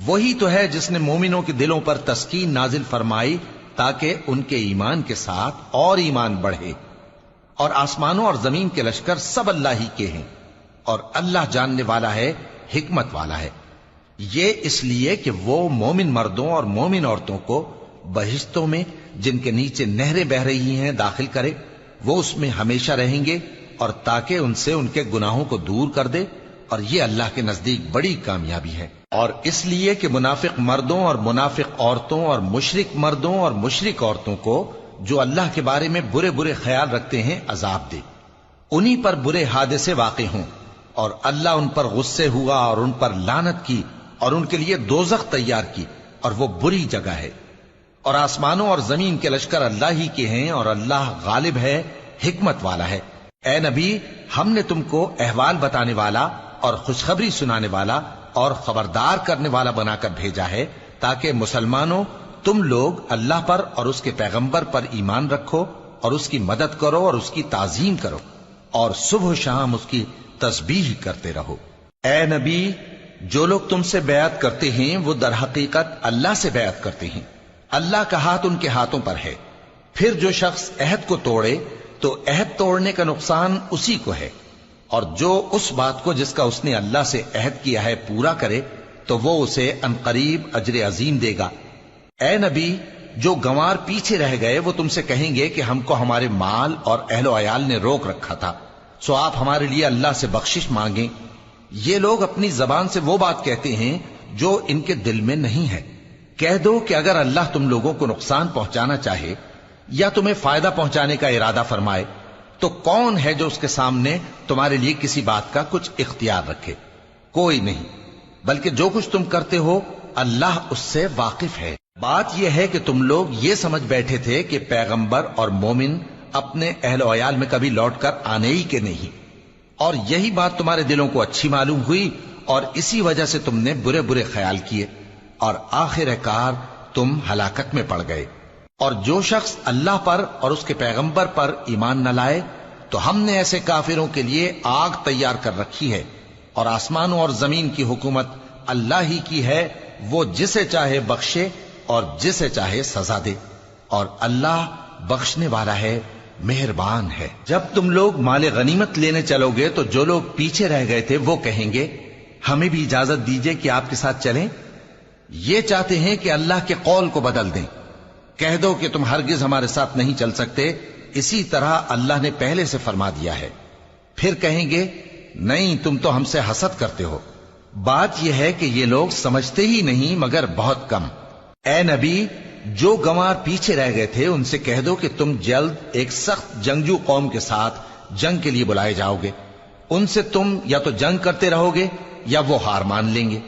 وہی تو ہے جس نے مومنوں کے دلوں پر تسکین نازل فرمائی تاکہ ان کے ایمان کے ساتھ اور ایمان بڑھے. اور آسمانوں اور زمین کے لشکر سب اللہ ہی کے ہیں، اور اللہ جاننے والا ہے، حکمت والا ہے. یہ اس لیے کہ وہ مومن مردوں اور مومن عورتوں کو بہشتوں میں جن کے نیچے نہریں بہ رہی ہیں داخل کرے، وہ اس میں ہمیشہ رہیں گے، اور تاکہ ان سے ان کے گناہوں کو دور کر دے، اور یہ اللہ کے نزدیک بڑی کامیابی ہے. اور اس لیے کہ منافق مردوں اور منافق عورتوں اور مشرک مردوں اور مشرک عورتوں کو جو اللہ کے بارے میں برے برے خیال رکھتے ہیں عذاب دے، انہی پر برے حادثے واقع ہوں، اور اللہ ان پر غصے ہوا اور ان پر لعنت کی اور ان کے لیے دوزخ تیار کی، اور وہ بری جگہ ہے. اور آسمانوں اور زمین کے لشکر اللہ ہی کے ہیں، اور اللہ غالب ہے، حکمت والا ہے. اے نبی، ہم نے تم کو احوال بتانے والا اور خوشخبری سنانے والا اور خبردار کرنے والا بنا کر بھیجا ہے تاکہ مسلمانوں تم لوگ اللہ پر اور اس کے پیغمبر پر ایمان رکھو اور اس کی مدد کرو اور اس کی تعظیم کرو اور صبح و شام اس کی تسبیح کرتے رہو. اے نبی، جو لوگ تم سے بیعت کرتے ہیں وہ در حقیقت اللہ سے بیعت کرتے ہیں. اللہ کا ہاتھ ان کے ہاتھوں پر ہے. پھر جو شخص عہد کو توڑے تو عہد توڑنے کا نقصان اسی کو ہے، اور جو اس بات کو جس کا اس نے اللہ سے عہد کیا ہے پورا کرے تو وہ اسے عنقریب اجر عظیم دے گا. اے نبی، جو گنوار پیچھے رہ گئے وہ تم سے کہیں گے کہ ہم کو ہمارے مال اور اہل و عیال نے روک رکھا تھا، سو آپ ہمارے لیے اللہ سے بخشش مانگیں. یہ لوگ اپنی زبان سے وہ بات کہتے ہیں جو ان کے دل میں نہیں ہے. کہہ دو کہ اگر اللہ تم لوگوں کو نقصان پہنچانا چاہے یا تمہیں فائدہ پہنچانے کا ارادہ فرمائے تو کون ہے جو اس کے سامنے تمہارے لیے کسی بات کا کچھ اختیار رکھے؟ کوئی نہیں، بلکہ جو کچھ تم کرتے ہو اللہ اس سے واقف ہے. بات یہ ہے کہ تم لوگ یہ سمجھ بیٹھے تھے کہ پیغمبر اور مومن اپنے اہل و عیال میں کبھی لوٹ کر آنے ہی کے نہیں، اور یہی بات تمہارے دلوں کو اچھی معلوم ہوئی اور اسی وجہ سے تم نے برے برے خیال کیے اور آخر کار تم ہلاکت میں پڑ گئے. اور جو شخص اللہ پر اور اس کے پیغمبر پر ایمان نہ لائے تو ہم نے ایسے کافروں کے لیے آگ تیار کر رکھی ہے. اور آسمانوں اور زمین کی حکومت اللہ ہی کی ہے، وہ جسے چاہے بخشے اور جسے چاہے سزا دے، اور اللہ بخشنے والا ہے، مہربان ہے. جب تم لوگ مال غنیمت لینے چلو گے تو جو لوگ پیچھے رہ گئے تھے وہ کہیں گے ہمیں بھی اجازت دیجئے کہ آپ کے ساتھ چلیں. یہ چاہتے ہیں کہ اللہ کے قول کو بدل دیں. کہہ دو کہ تم ہرگز ہمارے ساتھ نہیں چل سکتے، اسی طرح اللہ نے پہلے سے فرما دیا ہے. پھر کہیں گے نہیں، تم تو ہم سے حسد کرتے ہو. بات یہ ہے کہ یہ لوگ سمجھتے ہی نہیں مگر بہت کم. اے نبی، جو گنوار پیچھے رہ گئے تھے ان سے کہہ دو کہ تم جلد ایک سخت جنگجو قوم کے ساتھ جنگ کے لیے بلائے جاؤ گے. ان سے تم یا تو جنگ کرتے رہو گے یا وہ ہار مان لیں گے.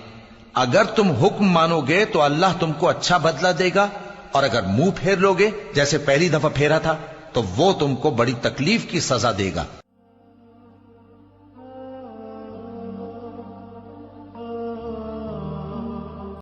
اگر تم حکم مانو گے تو اللہ تم کو اچھا بدلہ دے گا، اور اگر منہ پھیر لو گے جیسے پہلی دفعہ پھیرا تھا تو وہ تم کو بڑی تکلیف کی سزا دے گا.